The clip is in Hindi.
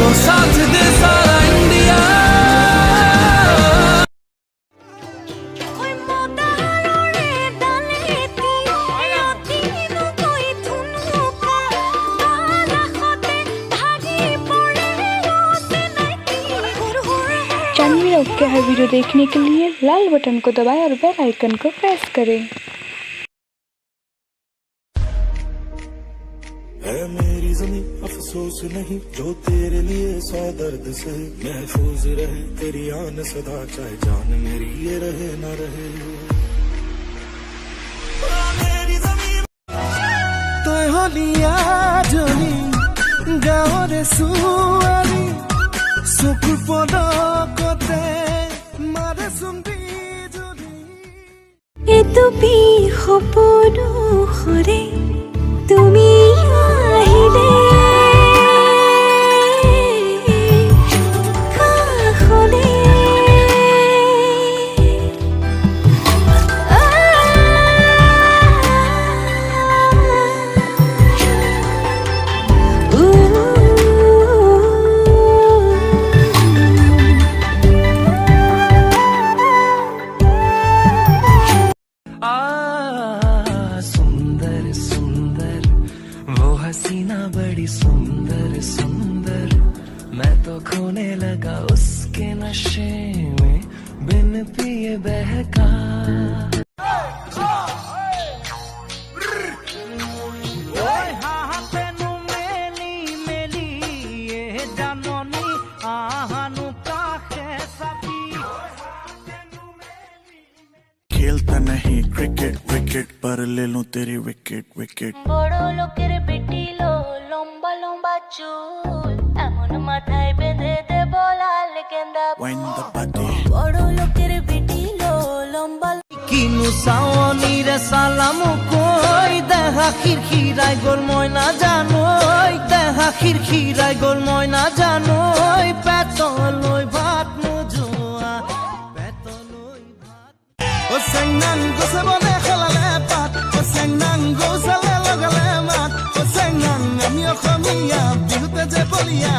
तो साथ दे सारा इंडिया। चैनल रॉक के हर वीडियो देखने के लिए लाल बटन को दबाएं और बेल आइकन को प्रेस करें। है मेरी ज़मीं अफसोस नहीं जो तेरे लिए सौ दर्द से महफूज रहे तेरी आन सदा चाहे जान मेरी ये रहे ना रहे। मेरी ज़मीं तो होलिया जनी गाँवरे सुआरी सुकुर पदकते मारे सुंदी जनी ए तुबी खपनो खरे তুমি আহিলে কাখলে हसीना बड़ी सुंदर सुंदर मैं तो खोने लगा उसके नशे में बिन पिए बहका। खेलता नहीं क्रिकेट विकेट पर ले लूं तेरी विकेट विकेट। বড় লোকের বেটি লো লম্বা লম্বা চুল এমন মাথায় বেঁধে দেব লাল গেন্দা Wind the body বড় লোকের বেটি লো লম্বা কিনু সাওনি রে সালাম কই দেখা খিরখিরাই গোল ময়না জানোই দেখা খিরখিরাই গোল ময়না জানোই পেতলই ভাত মুজুয়া পেতলই ভাত ও সেংনাং গোসে বনে খেলালে পাত ও সেংনাং গোসালে লগালে মাত ও সেংনাং আমি অসমীয়া বিহুতে যে বলিয়া